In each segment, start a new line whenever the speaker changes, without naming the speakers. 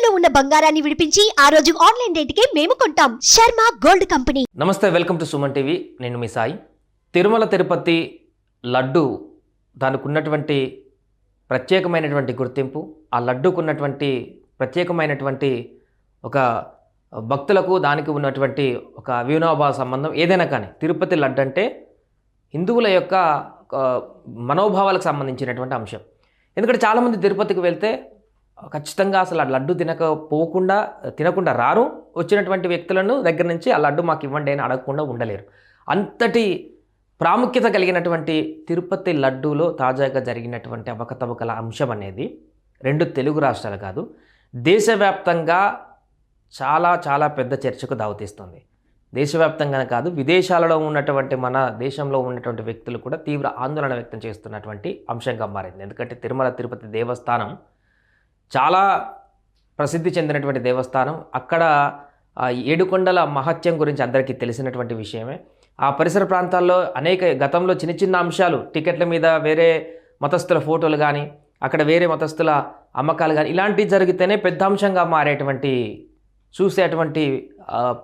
తాకట్టులో ఉన్న బంగారాన్ని విడిపించి ఆ రోజు ఆన్లైన్ రేటుకే మేము కొంటాం. Sharma gold company.
నమస్తే, వెల్కమ్ టు సుమన్ టీవీ. నేను మీ సాయి. తిరుమల తిరుపతి లడ్డు దానికి ఉన్నటువంటి ప్రత్యేకమైనటువంటి గుర్తింపు, ఆ లడ్డూకు ఉన్నటువంటి ప్రత్యేకమైనటువంటి ఒక భక్తులకు దానికి ఉన్నటువంటి ఒక అవినాభావ సంబంధం ఏదైనా కానీ, తిరుపతి లడ్డు అంటే హిందువుల యొక్క మనోభావాలకు సంబంధించినటువంటి అంశం. ఎందుకంటే చాలామంది తిరుపతికి వెళ్తే ఖచ్చితంగా అసలు ఆ లడ్డు తినకుండా రారు. వచ్చినటువంటి వ్యక్తులను దగ్గర నుంచి ఆ లడ్డు మాకు ఇవ్వండి అని అడగకుండా ఉండలేరు. అంతటి ప్రాముఖ్యత కలిగినటువంటి తిరుపతి లడ్డూలో తాజాగా జరిగినటువంటి అవకతవకల అంశం అనేది రెండు తెలుగు రాష్ట్రాలు కాదు, దేశవ్యాప్తంగా చాలా చాలా పెద్ద చర్చకు దావతీస్తుంది. దేశవ్యాప్తంగానే కాదు, విదేశాలలో ఉన్నటువంటి మన దేశంలో ఉన్నటువంటి వ్యక్తులు కూడా తీవ్ర ఆందోళన వ్యక్తం చేస్తున్నటువంటి అంశంగా మారింది. ఎందుకంటే తిరుమల తిరుపతి దేవస్థానం చాలా ప్రసిద్ధి చెందినటువంటి దేవస్థానం. అక్కడ ఏడుకొండల మహత్యం గురించి అందరికీ తెలిసినటువంటి విషయమే. ఆ పరిసర ప్రాంతాల్లో గతంలో చిన్న చిన్న అంశాలు, టికెట్ల మీద వేరే మతస్థుల ఫోటోలు కానీ, అక్కడ వేరే మతస్థుల అమ్మకాలు కానీ ఇలాంటివి జరిగితేనే పెద్ద అంశంగా చూసేటువంటి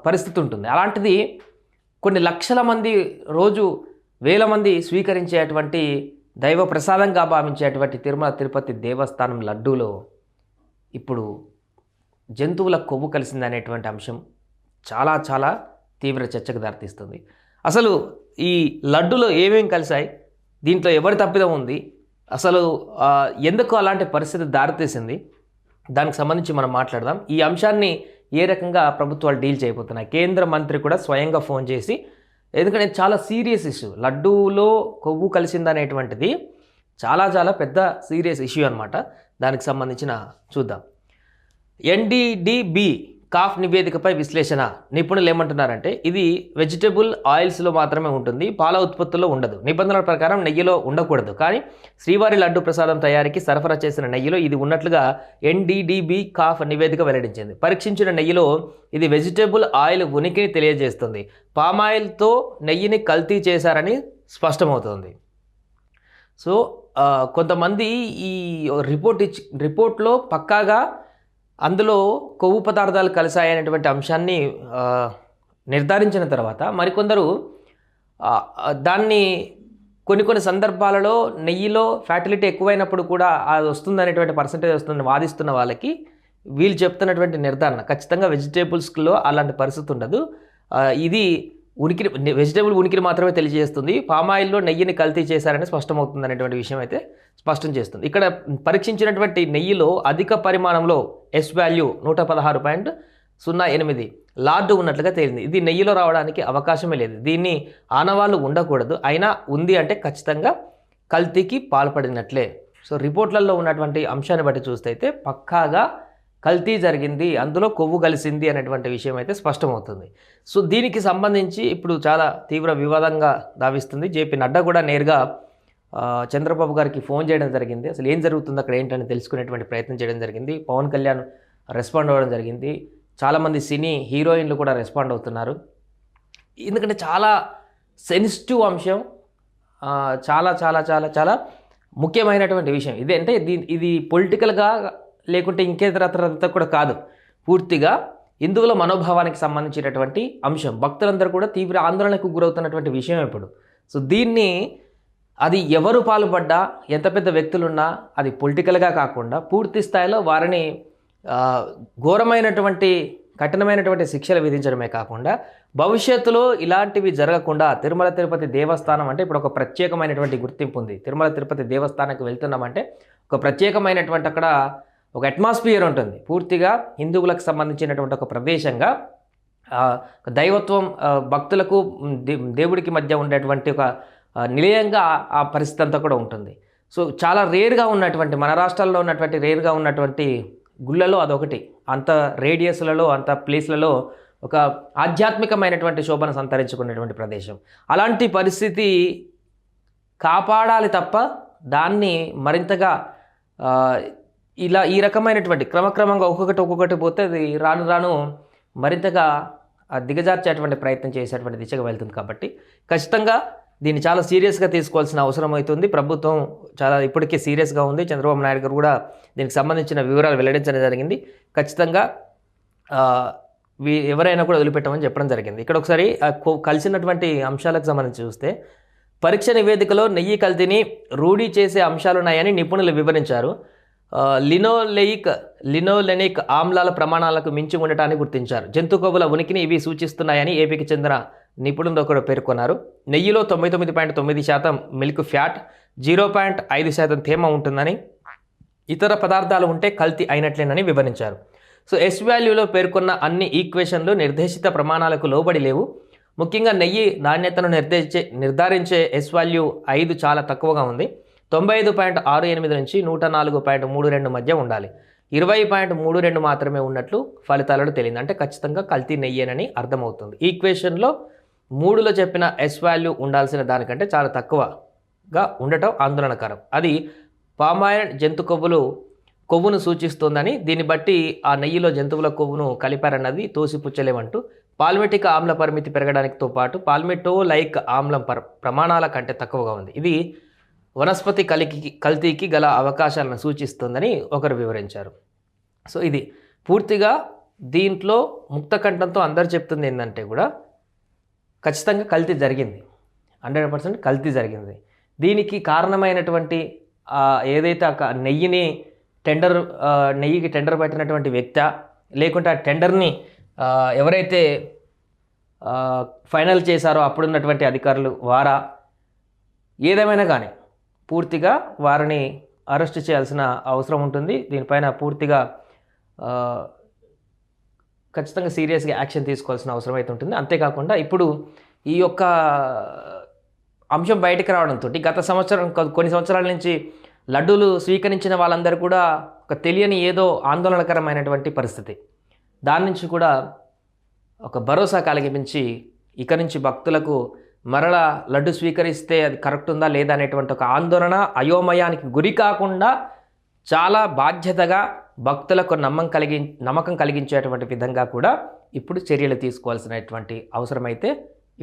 పరిస్థితి ఉంటుంది. అలాంటిది కొన్ని లక్షల మంది, రోజు వేల మంది స్వీకరించేటువంటి దైవ ప్రసాదంగా భావించేటువంటి తిరుమల తిరుపతి దేవస్థానం లడ్డూలో ఇప్పుడు జంతువుల కొవ్వు కలిసిందనేటువంటి అంశం చాలా చాలా తీవ్ర చర్చకు దారితీస్తుంది. అసలు ఈ లడ్డులో ఏమేమి కలిసాయి, దీంట్లో ఎవరి తప్పిదం ఉంది, అసలు ఎందుకు అలాంటి పరిస్థితి దారితీసింది, దానికి సంబంధించి మనం మాట్లాడదాం. ఈ అంశాన్ని ఏ రకంగా ప్రభుత్వాలు డీల్ చేయబోతున్నాయి, కేంద్ర మంత్రి కూడా స్వయంగా ఫోన్ చేసి, ఎందుకంటే చాలా సీరియస్ ఇష్యూ, లడ్డూలో కొవ్వు కలిసిందనేటువంటిది చాలా చాలా పెద్ద సీరియస్ ఇష్యూ అనమాట. దానికి సంబంధించిన చూద్దాం. ఎన్డీడీబీ కాఫ్ నివేదికపై విశ్లేషణ. నిపుణులు ఏమంటున్నారంటే ఇది వెజిటబుల్ ఆయిల్స్లో మాత్రమే ఉంటుంది, పాల ఉత్పత్తుల్లో ఉండదు. నిబంధనల ప్రకారం నెయ్యిలో ఉండకూడదు, కానీ శ్రీవారి లడ్డు ప్రసాదం తయారీకి సరఫరా చేసిన నెయ్యిలో ఇది ఉన్నట్లుగా ఎన్డీడీబీ కాఫ్ నివేదిక వెల్లడించింది. పరీక్షించిన నెయ్యిలో ఇది వెజిటబుల్ ఆయిల్ ఉనికిని తెలియజేస్తుంది. పామాయిల్తో నెయ్యిని కల్తీ చేశారని స్పష్టమవుతుంది. సో కొంతమంది ఈ రిపోర్ట్లో పక్కాగా అందులో కొవ్వు పదార్థాలు కలిసాయనేటువంటి అంశాన్ని నిర్ధారించిన తర్వాత మరికొందరు దాన్ని కొన్ని సందర్భాలలో నెయ్యిలో ఫ్యాటిలిటీ ఎక్కువైనప్పుడు కూడా అది వస్తుందనేటువంటి పర్సంటేజ్ వస్తుందని వాదిస్తున్న వాళ్ళకి వీళ్ళు చెప్తున్నటువంటి నిర్ధారణ ఖచ్చితంగా వెజిటేబుల్స్లో అలాంటి పరిస్థితి ఉండదు. ఇది వెజిటేబుల్ ఉనికిని మాత్రమే తెలియజేస్తుంది. పామాయిల్లో నెయ్యిని కల్తీ చేశారని స్పష్టమవుతుంది అనేటువంటి విషయం అయితే స్పష్టం చేస్తుంది. ఇక్కడ పరీక్షించినటువంటి నెయ్యిలో అధిక పరిమాణంలో ఎస్ వాల్యూ 116.08 లార్డ్ ఉన్నట్లుగా తేలింది. ఇది నెయ్యిలో రావడానికి అవకాశమే లేదు. దీన్ని ఆనవాళ్ళు ఉండకూడదు, అయినా ఉంది అంటే ఖచ్చితంగా కల్తీకి పాల్పడినట్లే. సో రిపోర్ట్లలో ఉన్నటువంటి అంశాన్ని బట్టి చూస్తే అయితే పక్కాగా కల్తీ జరిగింది, అందులో కొవ్వు కలిసింది అనేటువంటి విషయం అయితే స్పష్టమవుతుంది. సో దీనికి సంబంధించి ఇప్పుడు చాలా తీవ్ర వివాదంగా దావిస్తుంది. జేపీ నడ్డా కూడా నేరుగా చంద్రబాబు గారికి ఫోన్ చేయడం జరిగింది. అసలు ఏం జరుగుతుంది అక్కడ ఏంటని తెలుసుకునేటువంటి ప్రయత్నం చేయడం జరిగింది. పవన్ కళ్యాణ్ రెస్పాండ్ అవ్వడం జరిగింది. చాలామంది సినీ హీరోయిన్లు కూడా రెస్పాండ్ అవుతున్నారు. ఎందుకంటే చాలా సెన్సిటివ్ అంశం, చాలా చాలా చాలా చాలా ముఖ్యమైనటువంటి విషయం ఇది. అంటే ఇది పొలిటికల్గా లేకుంటే ఇంకేతరత కూడా కాదు, పూర్తిగా హిందువుల మనోభావానికి సంబంధించినటువంటి అంశం. భక్తులందరూ కూడా తీవ్ర ఆందోళనకు గురవుతున్నటువంటి విషయం ఇప్పుడు. సో దీన్ని అది ఎవరు పాల్పడ్డా, ఎంత పెద్ద వ్యక్తులున్నా, అది పొలిటికల్గా కాకుండా పూర్తి స్థాయిలో వారిని ఘోరమైనటువంటి కఠినమైనటువంటి శిక్షలు విధించడమే కాకుండా భవిష్యత్తులో ఇలాంటివి జరగకుండా తిరుమల తిరుపతి దేవస్థానం అంటే ఇప్పుడు ఒక ప్రత్యేకమైనటువంటి గుర్తింపు ఉంది. తిరుమల తిరుపతి దేవస్థానానికి వెళ్తున్నామంటే ఒక ప్రత్యేకమైనటువంటి అక్కడ ఒక అట్మాస్ఫియర్ ఉంటుంది. పూర్తిగా హిందువులకు సంబంధించినటువంటి ఒక ప్రదేశంగా దైవత్వం, భక్తులకు దేవుడికి మధ్య ఉండేటువంటి ఒక నిలయంగా ఆ పరిస్థితి అంతా కూడా ఉంటుంది. సో చాలా రేర్గా ఉన్నటువంటి, మన రాష్ట్రాల్లో ఉన్నటువంటి రేర్గా ఉన్నటువంటి గుళ్ళలో అదొకటి. అంత రేడియస్లలో, అంత ప్లేస్లలో ఒక ఆధ్యాత్మికమైనటువంటి శోభను సంతరించుకునేటువంటి ప్రదేశం. అలాంటి పరిస్థితి కాపాడాలి తప్ప దాన్ని మరింతగా ఈ రకమైనటువంటి క్రమక్రమంగా ఒక్కొక్కటి పోతే అది రాను మరింతగా దిగజార్చేటువంటి ప్రయత్నం చేసేటువంటి దిశగా వెళ్తుంది. కాబట్టి ఖచ్చితంగా దీన్ని చాలా సీరియస్గా తీసుకోవాల్సిన అవసరం అవుతుంది. ప్రభుత్వం చాలా ఇప్పటికే సీరియస్గా ఉంది. చంద్రబాబు నాయుడు గారు కూడా దీనికి సంబంధించిన వివరాలు వెల్లడించడం జరిగింది. ఖచ్చితంగా ఎవరైనా కూడా వదిలిపెట్టమని చెప్పడం జరిగింది. ఇక్కడ ఒకసారి కలిసినటువంటి అంశాలకు సంబంధించి చూస్తే, పరీక్ష నివేదికలో నెయ్యి కల్తీని రూఢీ చేసే అంశాలున్నాయని నిపుణులు వివరించారు. లినోలెనిక్ ఆమ్లాల ప్రమాణాలకు మించి ఉండటాన్ని గుర్తించారు. జంతు కొవ్వుల ఉనికిని ఇవి సూచిస్తున్నాయని ఏపీకి చెందిన నిపుణులు ఒకరు పేర్కొన్నారు. నెయ్యిలో 99.9% మిల్క్ ఫ్యాట్, 0.5% తేమ ఉంటుందని, ఇతర పదార్థాలు ఉంటే కల్తీ అయినట్లేనని వివరించారు. సో ఎస్ వాల్యూలో పేర్కొన్న అన్ని ఈక్వేషన్లు నిర్దేశిత ప్రమాణాలకు లోబడి లేవు. ముఖ్యంగా నెయ్యి నాణ్యతను నిర్ధారించే ఎస్ వాల్యూ 5 చాలా తక్కువగా ఉంది. 95.68 నుంచి 104.32 మధ్య ఉండాలి. 20.32 మాత్రమే ఉన్నట్లు ఫలితాలలో తేలింది. అంటే ఖచ్చితంగా కల్తీ నెయ్యేనని అర్థమవుతుంది. ఈక్వేషన్లో 3లో చెప్పిన ఎస్ వాల్యూ ఉండాల్సిన దానికంటే చాలా తక్కువగా ఉండటం ఆందోళనకరం. అది పామాయిల్ జంతు కొవ్వును సూచిస్తోందని, దీన్ని బట్టి ఆ నెయ్యిలో జంతువుల కొవ్వును కలిపారన్నది తోసిపుచ్చలేమంటూ, పాల్మెటిక్ ఆమ్ల పరిమితి పెరగడానికితో పాటు పాల్మెటోలైక్ ఆమ్లం ప్రమాణాల కంటే తక్కువగా ఉంది. ఇది వనస్పతి కల్తీకి గల అవకాశాలను సూచిస్తుందని ఒకరు వివరించారు. సో ఇది పూర్తిగా దీంట్లో ముక్త కంఠంతో అందరు చెప్తుంది ఏంటంటే కూడా ఖచ్చితంగా కల్తీ జరిగింది, 100% కల్తీ జరిగింది. దీనికి కారణమైనటువంటి ఏదైతే నెయ్యికి టెండర్ పెట్టినటువంటి వ్యక్తి, లేకుంటే ఆ టెండర్ని ఎవరైతే ఫైనల్ చేశారో అప్పుడున్నటువంటి అధికారులు వారా, ఏదేమైనా కానీ పూర్తిగా వారిని అరెస్ట్ చేయాల్సిన అవసరం ఉంటుంది. దీనిపైన పూర్తిగా ఖచ్చితంగా సీరియస్గా యాక్షన్ తీసుకోవాల్సిన అవసరం అయితే ఉంటుంది. అంతేకాకుండా ఇప్పుడు ఈ యొక్క అంశం బయటకు రావడంతో కొన్ని సంవత్సరాల నుంచి లడ్డూలు స్వీకరించిన వాళ్ళందరూ కూడా ఒక తెలియని ఏదో ఆందోళనకరమైనటువంటి పరిస్థితి, దాని నుంచి కూడా ఒక భరోసా కలిగించి ఇక నుంచి భక్తులకు మరలా లడ్డు స్వీకరిస్తే అది కరెక్ట్ ఉందా లేదా అనేటువంటి ఒక ఆందోళన, అయోమయానికి గురి కాకుండా చాలా బాధ్యతగా భక్తులకు నమ్మకం కలిగించేటువంటి విధంగా కూడా ఇప్పుడు చర్యలు తీసుకోవాల్సినటువంటి అవసరమైతే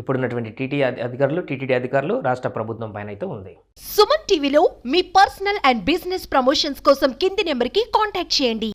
ఇప్పుడున్నటువంటి టీటీడీ అధికారులు రాష్ట్ర ప్రభుత్వం పైన అయితే ఉంది.
సుమన్ టీవీలో మీ పర్సనల్ అండ్ బిజినెస్ ప్రమోషన్స్ కోసం కింది నెంబర్కి కాంటాక్ట్ చేయండి.